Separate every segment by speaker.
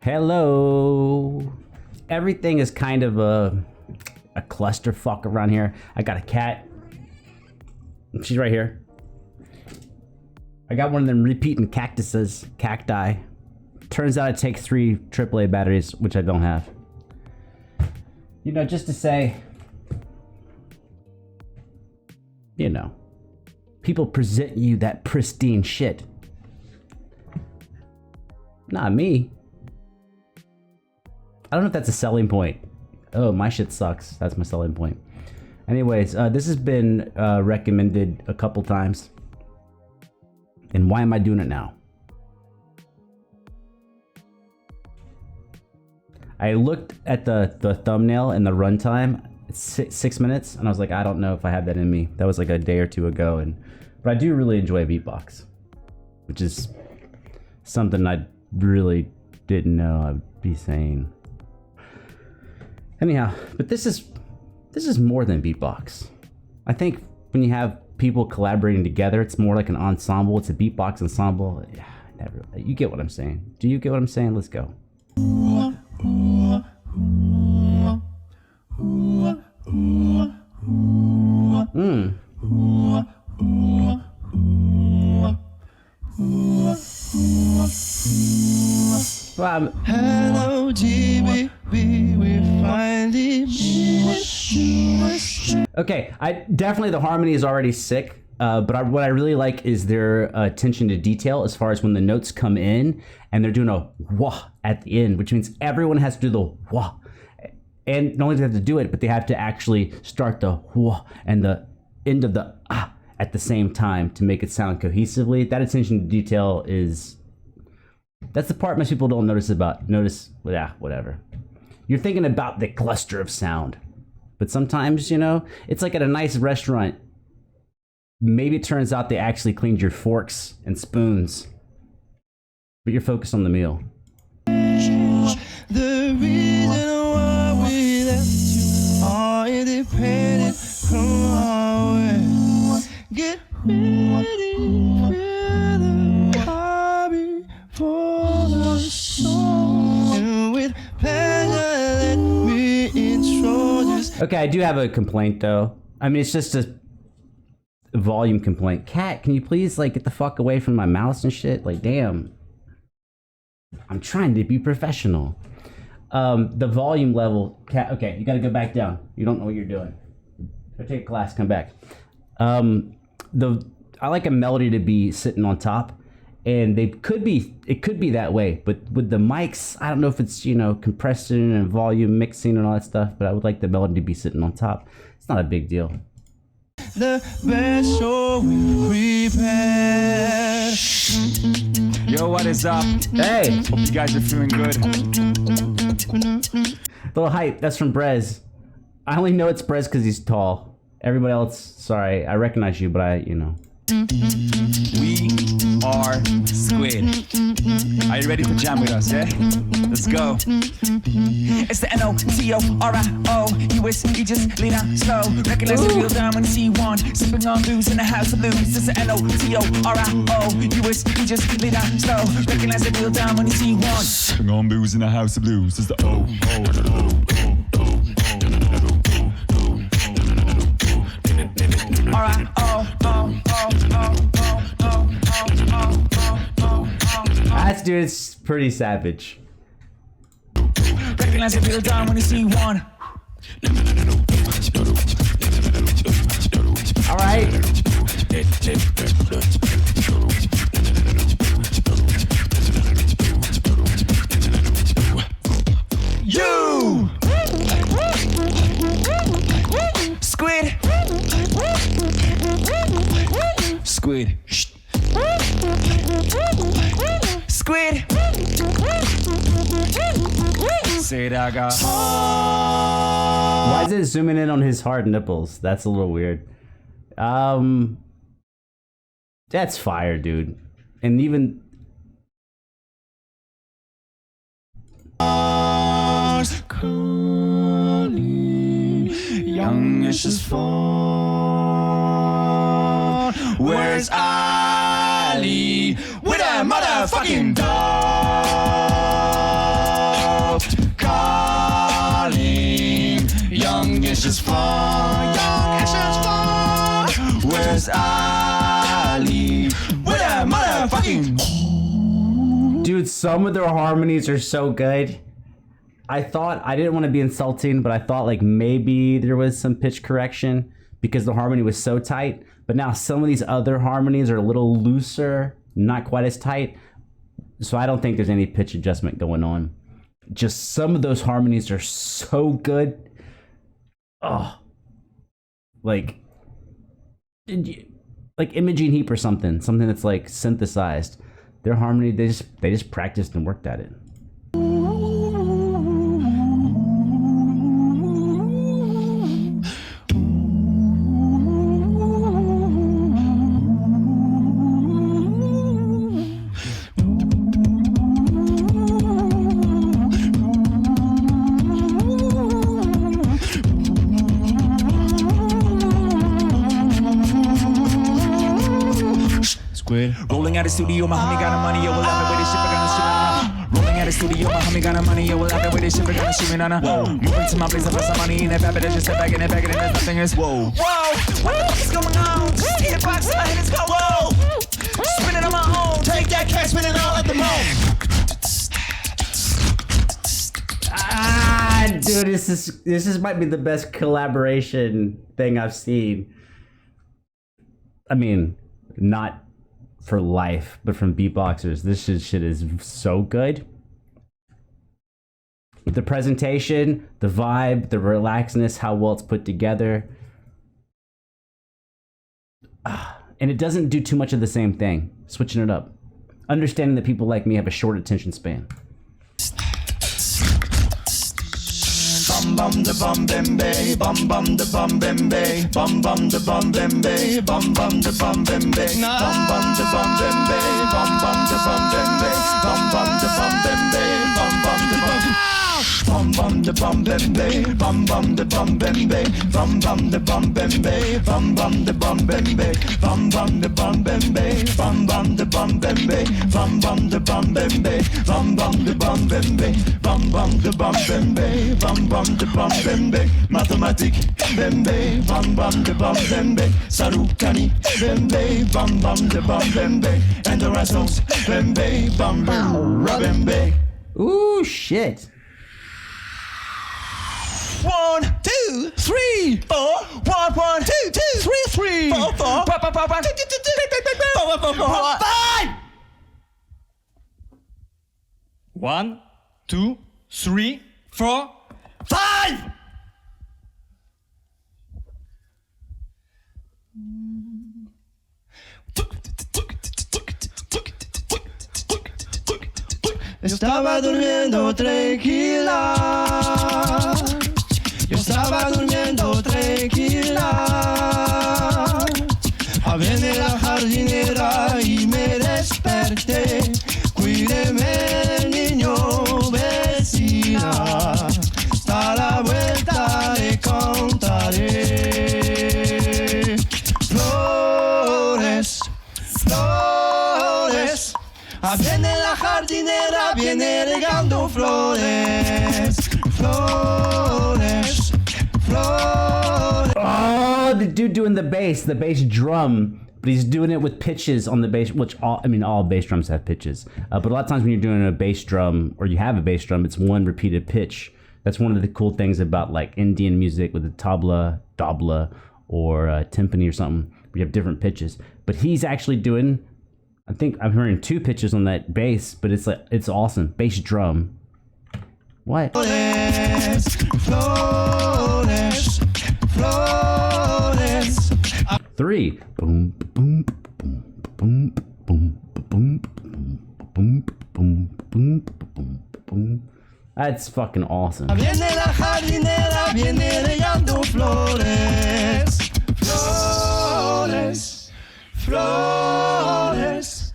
Speaker 1: Hello. Everything is kind of a clusterfuck around here. I got a cat. She's right here. I got one of them repeating cacti. Turns out it takes 3 AAA batteries, which I don't have. You know, just to say, you know, people present you that pristine shit. Not me. I don't know if that's a selling point. Oh, my shit sucks. That's my selling point. Anyways, this has been recommended a couple times. And why am I doing it now? I looked at the thumbnail and the runtime. It's 6 minutes, and I was like, I don't know if I have that in me. That was like a day or two ago, but I do really enjoy beatbox, which is something I really didn't know I'd be saying. Anyhow, but this is more than beatbox. I think when you have people collaborating together, it's more like an ensemble. It's a beatbox ensemble. Yeah, you get what I'm saying. Do you get what I'm saying? Let's go. Hello, GBB, we finally meet. Okay, definitely the harmony is already sick, but what I really like is their attention to detail as far as when the notes come in and they're doing a wah at the end, which means everyone has to do the wah. And not only do they have to do it, but they have to actually start the wah and the end of the ah at the same time to make it sound cohesively. That attention to detail that's the part most people don't notice, whatever. You're thinking about the cluster of sound. But sometimes, you know, it's like at a nice restaurant. Maybe it turns out they actually cleaned your forks and spoons, but you're focused on the meal. The reason why we left you are independent from our way. Get ready for the hobby for the soul. And with pleasure, let me introduce. Okay, I do have a complaint though. I mean, it's just a volume complaint. Cat, can you please like get the fuck away from my mouse and shit? Like, damn. I'm trying to be professional. The volume level, Cat. Okay, you got to go back down. You don't know what you're doing. Go take a class. Come back. I like a melody to be sitting on top, and it could be that way. But with the mics, I don't know if it's, you know, compression and volume mixing and all that stuff. But I would like the melody to be sitting on top. It's not a big deal. The best show we prepared.
Speaker 2: Yo, what is up?
Speaker 1: Hey!
Speaker 2: Hope you guys are feeling good.
Speaker 1: Little hype, that's from Brez. I only know it's Brez because he's tall. Everybody else, sorry, I recognize you, but you know.
Speaker 2: We are Squid. Are you ready to jam with us, yeah? Let's go. It's the N-O-T-O-R-I-O. You just lean out slow. Recognize the real down when you see one. Sipping on booze in the house of blues. It's the N-O-T-O-R-I-O. You just lean out slow. Recognize the real down when you see one. Sipping on booze in the house of blues. It's the
Speaker 1: That's, dude, it's pretty savage.
Speaker 2: Recognize the real down when you see one.
Speaker 1: All right.
Speaker 2: You! Squid! Squid. Squid! Say that, guy.
Speaker 1: Why is it zooming in on his hard nipples? That's a little weird. That's fire, dude. And even
Speaker 2: youngish is fun. Where's Ali with a motherfucking dog? Ashes fall, young ashes fall. Where's Ali? Where that motherfucking?
Speaker 1: Dude, some of their harmonies are so good. I didn't want to be insulting, but I thought like maybe there was some pitch correction because the harmony was so tight. But now some of these other harmonies are a little looser, not quite as tight. So I don't think there's any pitch adjustment going on. Just some of those harmonies are so good. Oh, like Imaging Heap or something that's like synthesized. Their harmony, they just practiced and worked at it.
Speaker 2: Squid. Rolling out of studio, my homie got a money, yo, we'll have it with this shit, we're gonna shoot it. Rolling out of studio, my homie got a money, yo, we'll have it with this shit, we're gonna shoot it. Whoa, moving to my place, I put some money in it, but just step back in it, and there's nothing else. Whoa, whoa, what the fuck is going on? Just hit box in my head, let's go, whoa. Spin it on my own, take that cash, spin it all at the moment.
Speaker 1: Dude, this might be the best collaboration thing I've seen. I mean, not for life, but from beatboxers. This shit is so good. The presentation, the vibe, the relaxedness, how well it's put together. And it doesn't do too much of the same thing. Switching it up. Understanding that people like me have a short attention span.
Speaker 2: Bum bum da bum bim bay, bum bum da bum bim bay, bum bum da bum bim bay, bum bum da bum bim bay, bum bum da bum bim bay, bum bum da bum bim bay, bum bum da bum bim bay, bum bum da bum. Bum bum da bum bim bay, bum bum da bum bim bay, bum bum da bum bim bay, bum bum da bum bim bay, bum bum da bum bim bay, bum bum da bum bim bay, bum bum da bum bim bay, bum bum da bum bim bay, bum bum da bum bim bay, bum bum da bum bim bay, mathématique bim bay, bum bum da bum bim bay, Sarukani bim bay, bum bum da bum bim bay, and the rest knows bim bay, bum bim bay.
Speaker 1: Ooh, shit.
Speaker 2: 1, 2, 3, 4. 1, 1, 2, 2, 3, 3, 4, 4, 5, 1, 2, 3, 4, 5. Estaba durmiendo tranquila. Yo estaba durmiendo tranquila. Viene la jardinera y me desperté. Cuídeme, niño, vecina. Hasta la vuelta le contaré. Flores, flores. Viene la jardinera, viene regando flores. Flores, flores.
Speaker 1: Oh, the dude doing the bass drum, but he's doing it with pitches on the bass, which all bass drums have pitches. But a lot of times when you're doing a bass drum, or you have a bass drum, it's one repeated pitch. That's one of the cool things about like Indian music with the tabla, dabla, or timpani or something, where you have different pitches. But he's actually doing, I think I'm hearing 2 pitches on that bass, but it's awesome. Bass drum. What?
Speaker 2: Flores, flores, flores.
Speaker 1: 3. Boom, boom, boom, boom, boom, boom, boom, boom, boom, boom, boom. That's fucking awesome.
Speaker 2: Viene la jardinera, viene regando flores, flores, flores.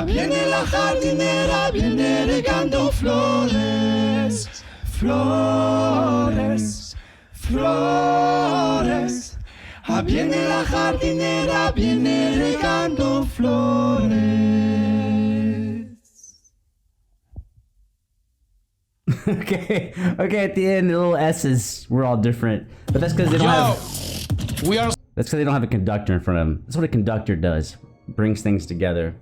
Speaker 2: Viene la jardinera, viene regando flores, flores, flores. Viene la jardinera, viene regando flores.
Speaker 1: Okay, at the end, the little S's were all different. But that's because they don't have... That's because they don't have a conductor in front of them. That's what a conductor does. Brings things together.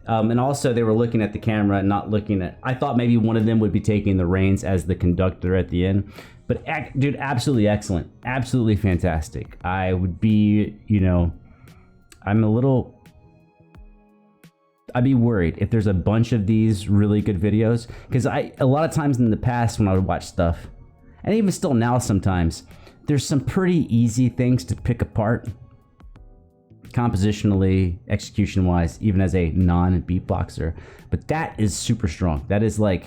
Speaker 1: And also, they were looking at the camera, not looking at... I thought maybe one of them would be taking the reins as the conductor at the end. But, dude, absolutely excellent. Absolutely fantastic. I would be, you know... I'm a little... I'd be worried if there's a bunch of these really good videos. Because a lot of times in the past when I would watch stuff, and even still now sometimes, there's some pretty easy things to pick apart. Compositionally, execution-wise, even as a non-beatboxer. But that is super strong. That is like...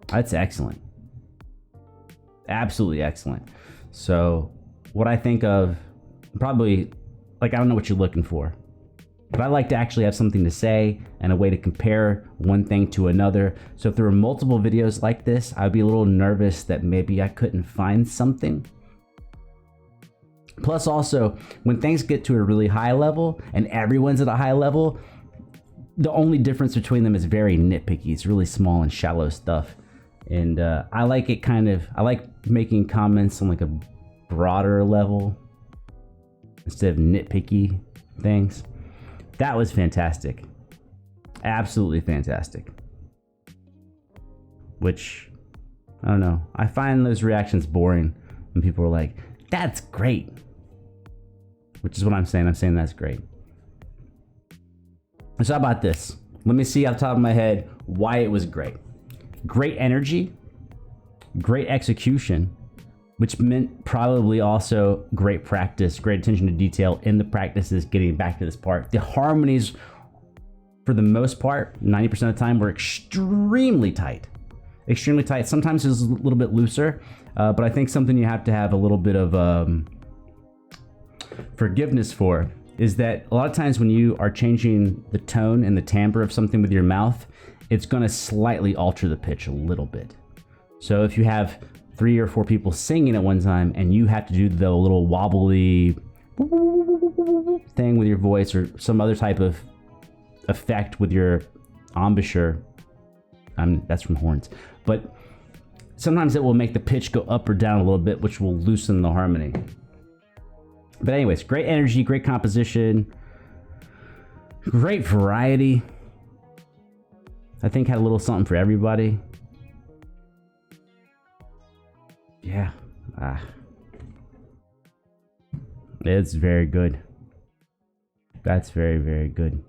Speaker 1: That's excellent. Absolutely excellent. So, what I think of... Probably... Like, I don't know what you're looking for. But I like to actually have something to say and a way to compare one thing to another. So if there were multiple videos like this, I'd be a little nervous that maybe I couldn't find something. Plus also, when things get to a really high level and everyone's at a high level, the only difference between them is very nitpicky. It's really small and shallow stuff. And I like it I like making comments on like a broader level instead of nitpicky things. That was fantastic. Absolutely fantastic. Which, I don't know. I find those reactions boring when people are like, that's great. Which is what I'm saying. I'm saying that's great. So how about this? Let me see off the top of my head why it was great. Great energy. Great execution. Which meant probably also great practice, great attention to detail in the practices getting back to this part. The harmonies, for the most part, 90% of the time, were extremely tight. Extremely tight. Sometimes it's a little bit looser, but I think something you have to have a little bit of forgiveness for is that a lot of times when you are changing the tone and the timbre of something with your mouth, it's going to slightly alter the pitch a little bit. So if you have 3 or 4 people singing at one time and you have to do the little wobbly thing with your voice or some other type of effect with your embouchure, that's from horns, but sometimes it will make the pitch go up or down a little bit, which will loosen the harmony. But anyways, great energy, great composition, great variety. I think had a little something for everybody. Yeah, it's very good. That's very, very good.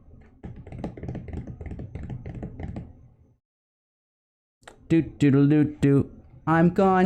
Speaker 1: Do do do do do. I'm gone.